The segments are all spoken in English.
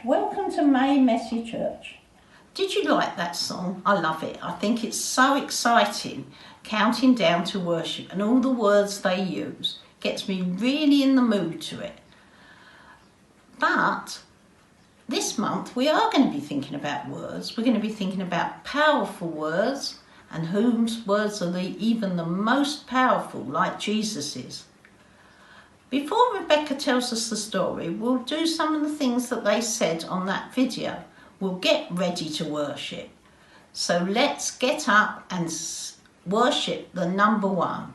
Welcome to May Messy Church. Did you like that song? I love it. I think it's so exciting, counting down to worship, and all the words they use gets me really in the mood to it. But this month we are going to be thinking about words. We're going to be thinking about powerful words and whose words are even the most powerful, like Jesus's. Before Rebecca tells us the story, we'll do some of the things that they said on that video. We'll get ready to worship. So let's get up and worship the number one.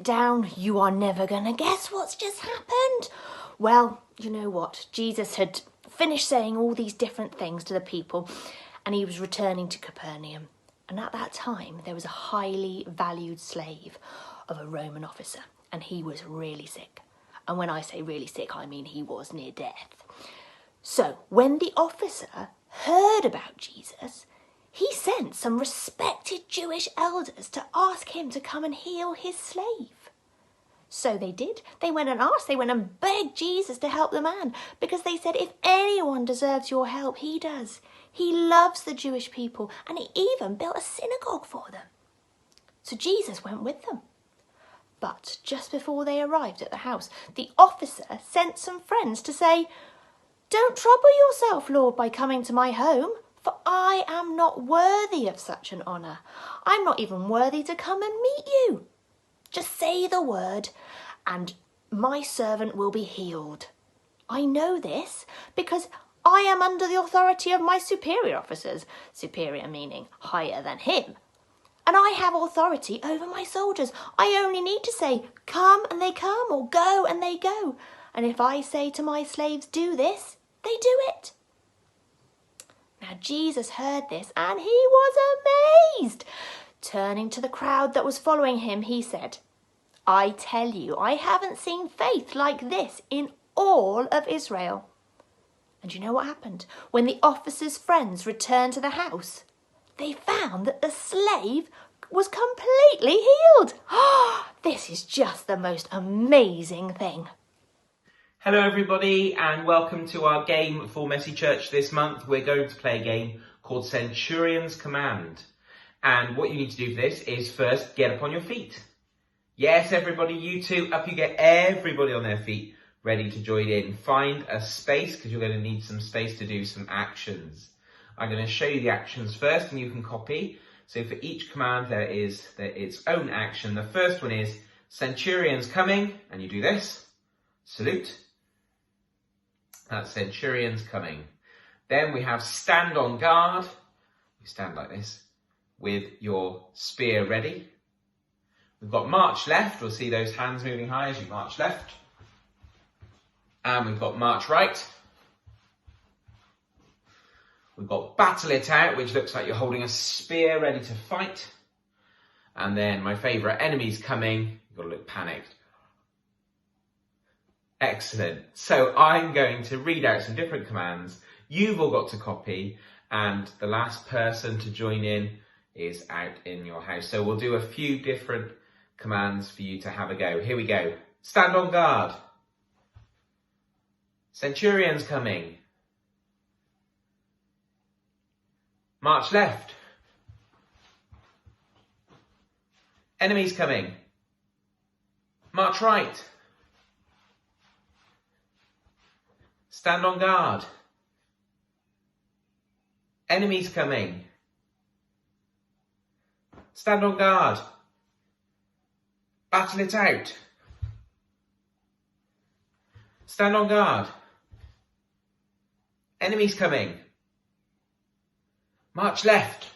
Down, you are never gonna guess what's just happened. Well, you know what? Jesus had finished saying all these different things to the people and he was returning to Capernaum. And at that time, there was a highly valued slave of a Roman officer and he was really sick. And when I say really sick, I mean he was near death. So when the officer heard about Jesus, he sent some respected Jewish elders to ask him to come and heal his slave. So they did. They went and begged Jesus to help the man because they said, if anyone deserves your help, he does. He loves the Jewish people and he even built a synagogue for them. So Jesus went with them. But But just before they arrived at the house, the officer sent some friends to say, "Don't trouble yourself, Lord, by coming to my home, for I am not worthy of such an honour. I'm not even worthy to come and meet you. Just say the word, and my servant will be healed. I know this because I am under the authority of my superior officers," superior meaning higher than him, "and I have authority over my soldiers. I only need to say, 'Come,' and they come, or 'Go,' and they go. And if I say to my slaves, 'Do this,' they do it." Now Jesus heard this, and he was amazed. Turning to the crowd that was following him, he said, "I tell you, I haven't seen faith like this in all of Israel." And you know what happened? When the officer's friends returned to the house, they found that the slave was completely healed. This is just the most amazing thing. Hello everybody and welcome to our game for Messy Church this month. We're going to play a game called Centurion's Command. And what you need to do for this is first get up on your feet. Yes, everybody, you two, up you get, everybody on their feet, ready to join in. Find a space because you're going to need some space to do some actions. I'm going to show you the actions first and you can copy. So for each command there is its own action. The first one is Centurion's coming, and you do this. Salute. That's Centurion's coming. Then we have stand on guard. You stand like this with your spear ready. We've got march left. We'll see those hands moving high as you march left. And we've got march right. We've got battle it out, which looks like you're holding a spear ready to fight. And then my favourite, enemies coming. You've got to look panicked. Excellent. So I'm going to read out some different commands. You've all got to copy, and the last person to join in is out in your house. So we'll do a few different commands for you to have a go. Here we go. Stand on guard. Centurion's coming. March left. Enemies coming. March right. Stand on guard. Enemies coming. Stand on guard. Battle it out. Stand on guard. Enemies coming. March left.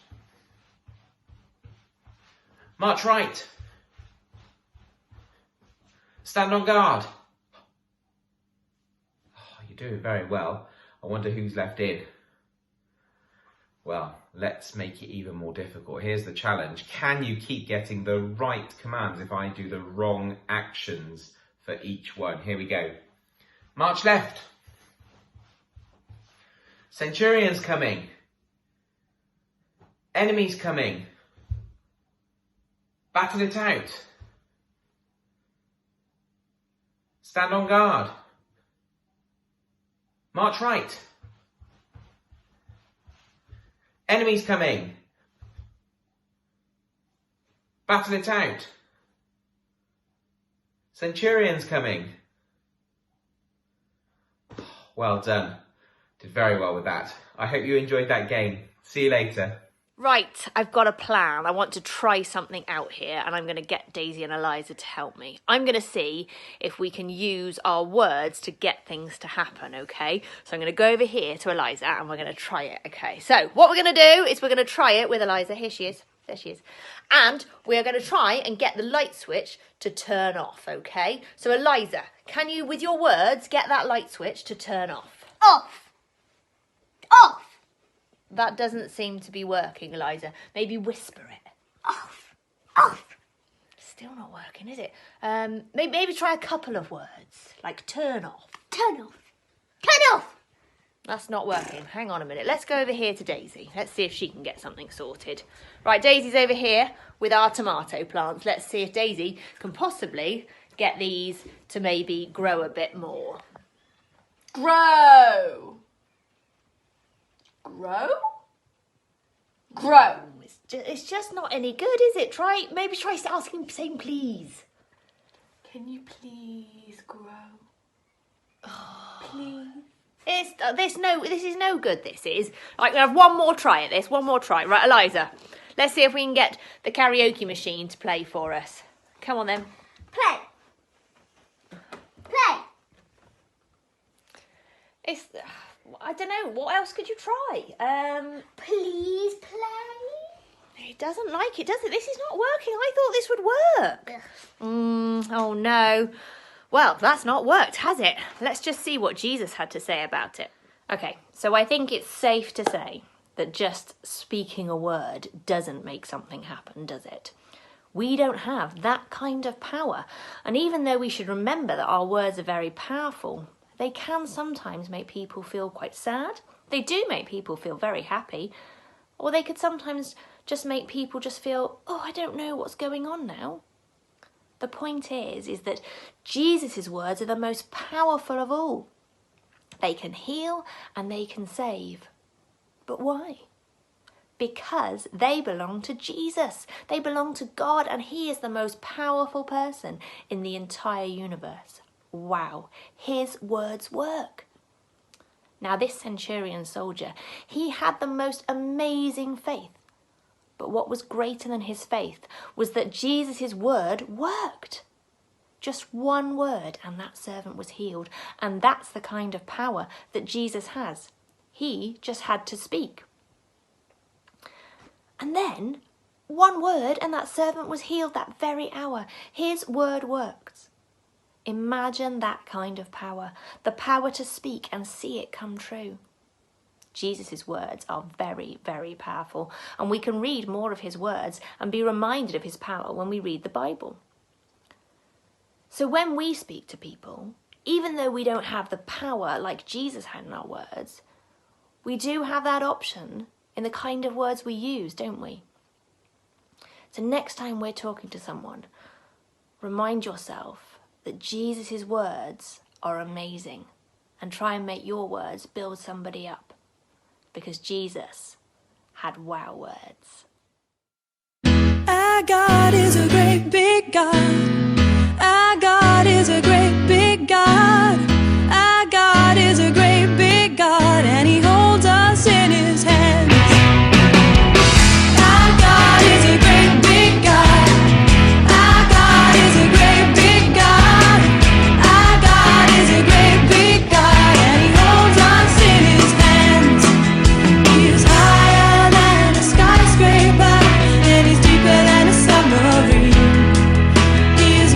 March right. Stand on guard. Oh, you're doing very well. I wonder who's left in. Well, let's make it even more difficult. Here's the challenge. Can you keep getting the right commands if I do the wrong actions for each one? Here we go. March left. Centurion's coming. Enemies coming. Battle it out. Stand on guard. March right. Enemies coming. Battle it out. Centurion's coming. Well done. Did very well with that. I hope you enjoyed that game. See you later. Right, I've got a plan. I want to try something out here, and I'm going to get Daisy and Eliza to help me. I'm going to see if we can use our words to get things to happen, okay? So I'm going to go over here to Eliza, and we're going to try it, okay? So what we're going to do is we're going to try it with Eliza. Here she is. There she is. And we're going to try and get the light switch to turn off, okay? So Eliza, can you, with your words, get that light switch to turn off? Off. Off. That doesn't seem to be working, Eliza. Maybe whisper it. Off. Off. Still not working, is it? Maybe try a couple of words, like turn off. Turn off. Turn off. That's not working. Hang on a minute. Let's go over here to Daisy. Let's see if she can get something sorted. Right, Daisy's over here with our tomato plants. Let's see if Daisy can possibly get these to maybe grow a bit more. Grow. Grow? Grow. It's just not any good, is it? Maybe try asking, saying please. Can you please grow? Please. This is no good. This is. Right, we have one more try at this. One more try. Right, Eliza. Let's see if we can get the karaoke machine to play for us. Come on then. Play. Play. It's. I don't know. What else could you try? Please play. It doesn't like it, does it? This is not working. I thought this would work. Oh no. Well, that's not worked, has it? Let's just see what Jesus had to say about it. Okay, so I think it's safe to say that just speaking a word doesn't make something happen, does it? We don't have that kind of power. And even though we should remember that our words are very powerful, they can sometimes make people feel quite sad. They do make people feel very happy. Or they could sometimes just make people just feel, oh, I don't know what's going on now. The point is that Jesus' words are the most powerful of all. They can heal and they can save. But why? Because they belong to Jesus. They belong to God, and he is the most powerful person in the entire universe. Wow, his words work. Now this centurion soldier, he had the most amazing faith. But what was greater than his faith was that Jesus' word worked. Just one word and that servant was healed. And that's the kind of power that Jesus has. He just had to speak. And then one word and that servant was healed that very hour. His word worked. Imagine that kind of power. The power to speak and see it come true. Jesus' words are very, very powerful, and we can read more of his words and be reminded of his power when we read the Bible. So when we speak to people, even though we don't have the power like Jesus had in our words, we do have that option in the kind of words we use, don't we? So next time we're talking to someone, remind yourself that Jesus' words are amazing, and try and make your words build somebody up. Because Jesus had wow words. Our God is a great big God. Our God is a great big God. Our God is a great big God, and he holds us in his hands. Our God is a great big God. Our God is a great big God. Our God is a great big God, and he holds us in his hands. He is higher than a skyscraper, and he's deeper than a submarine. He is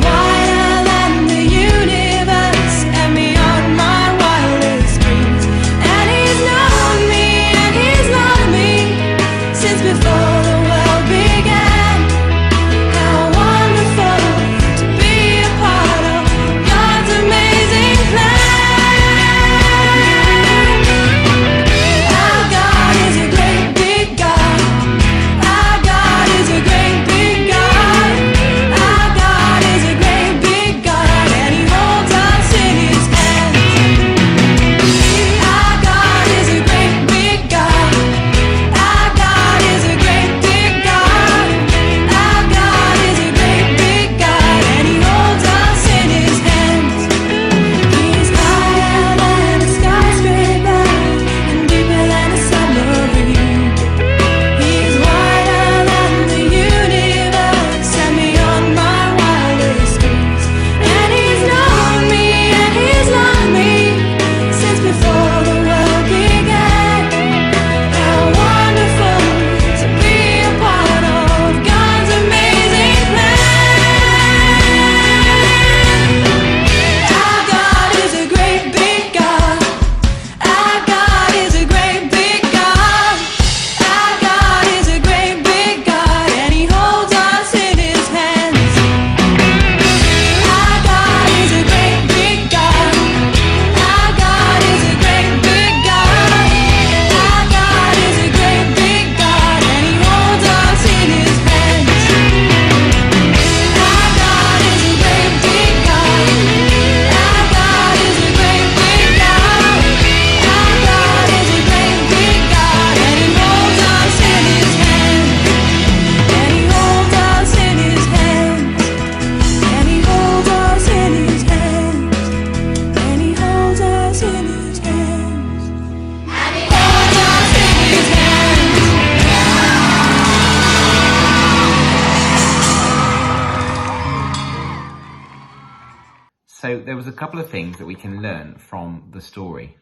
So there was a couple of things that we can learn from the story.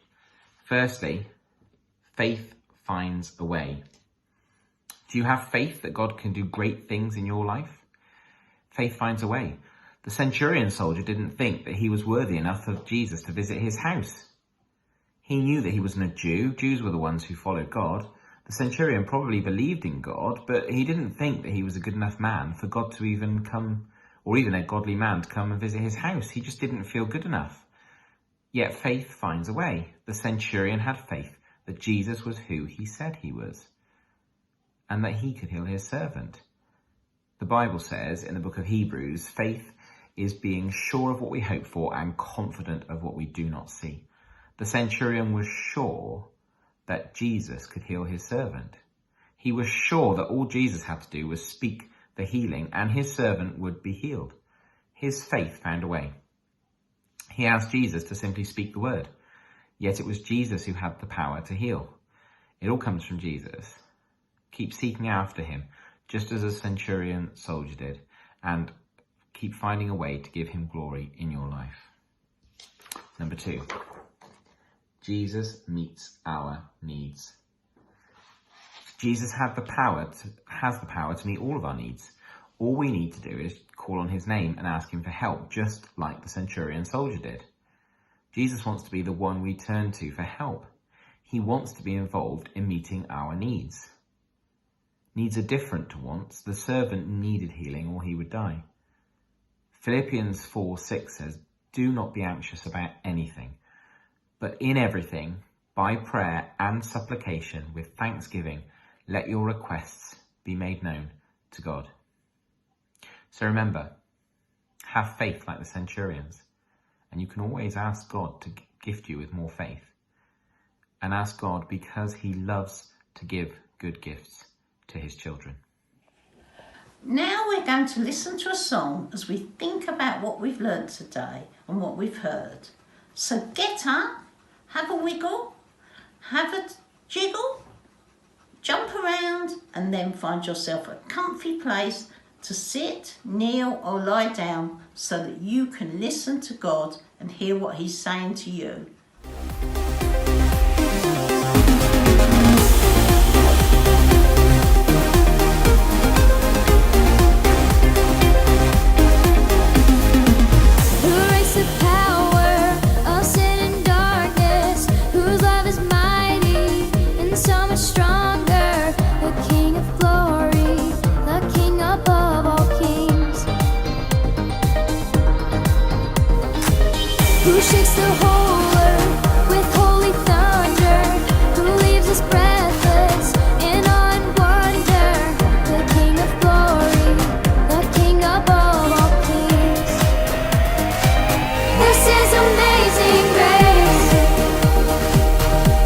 Firstly, faith finds a way. Do you have faith that God can do great things in your life? Faith finds a way. The centurion soldier didn't think that he was worthy enough of Jesus to visit his house. He knew that he wasn't a Jew. Jews were the ones who followed God. The centurion probably believed in God, but he didn't think that he was a good enough man for God to even come, or even a godly man to come and visit his house. He just didn't feel good enough. Yet faith finds a way. The centurion had faith that Jesus was who he said he was, and that he could heal his servant. The Bible says in the book of Hebrews, faith is being sure of what we hope for and confident of what we do not see. The centurion was sure that Jesus could heal his servant. He was sure that all Jesus had to do was speak the healing and his servant would be healed. His faith found a way. He asked Jesus to simply speak the word, yet it was Jesus who had the power to heal. It all comes from Jesus. Keep seeking after him, just as a centurion soldier did, and keep finding a way to give him glory in your life. Number 2, Jesus meets our needs. Jesus has the power to meet all of our needs. All we need to do is call on his name and ask him for help, just like the centurion soldier did. Jesus wants to be the one we turn to for help. He wants to be involved in meeting our needs. Needs are different to wants. The servant needed healing or he would die. Philippians 4:6 says, "Do not be anxious about anything, but in everything, by prayer and supplication with thanksgiving, let your requests be made known to God." So remember, have faith like the centurions, and you can always ask God to gift you with more faith. And ask God because he loves to give good gifts to his children. Now we're going to listen to a song as we think about what we've learnt today and what we've heard. So get up, have a wiggle, have a jiggle, jump around, and then find yourself a comfy place to sit, kneel or lie down so that you can listen to God and hear what he's saying to you. Who shakes the whole earth with holy thunder? Who leaves us breathless in awe and wonder? The King of glory, the King above all kings. This is amazing grace.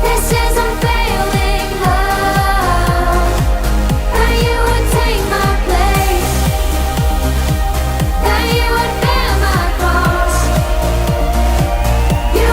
This is unfailing love. That you would take my place, that you would bear my cross. You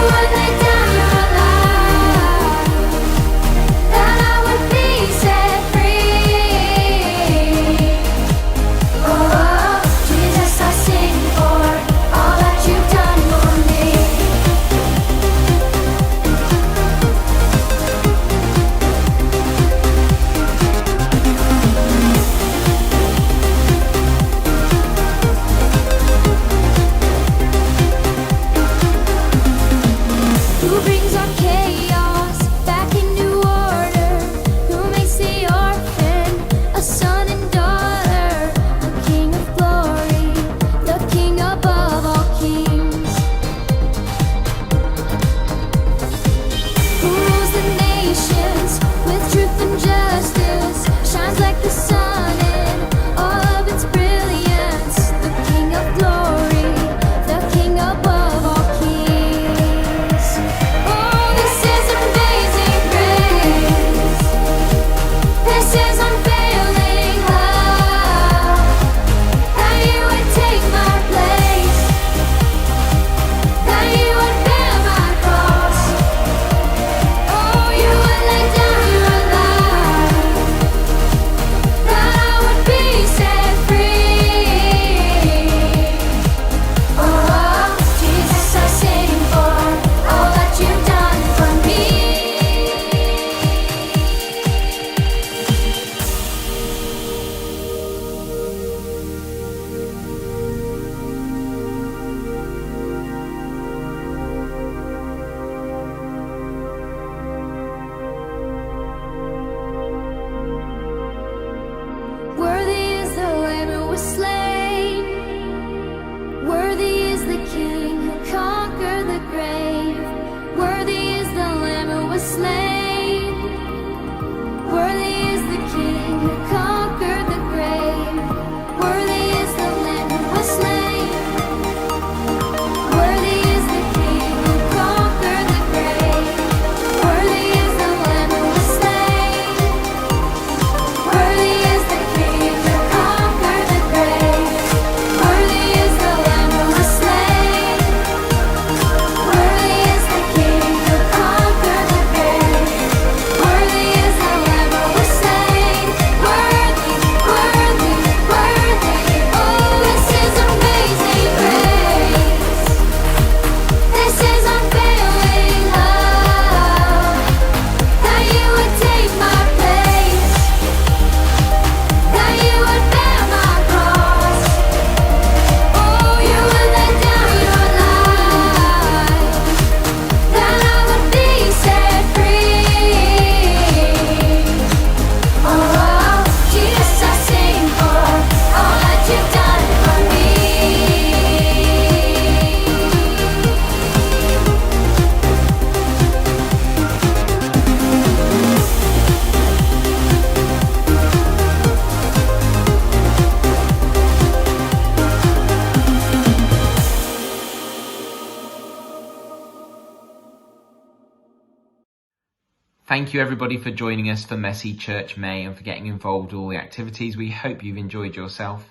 Thank you everybody for joining us for Messy Church May and for getting involved in all the activities. We hope you've enjoyed yourself.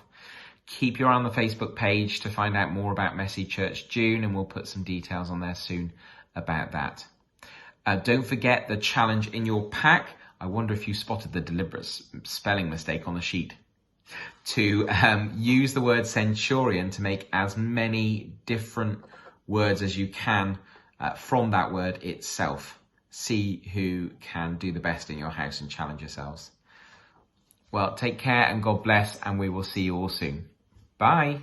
Keep your eye on the Facebook page to find out more about Messy Church June, and we'll put some details on there soon about that. Don't forget the challenge in your pack. I wonder if you spotted the deliberate spelling mistake on the sheet. To use the word centurion to make as many different words as you can from that word itself. See who can do the best in your house and challenge yourselves. Well, take care and God bless, and we will see you all soon. Bye.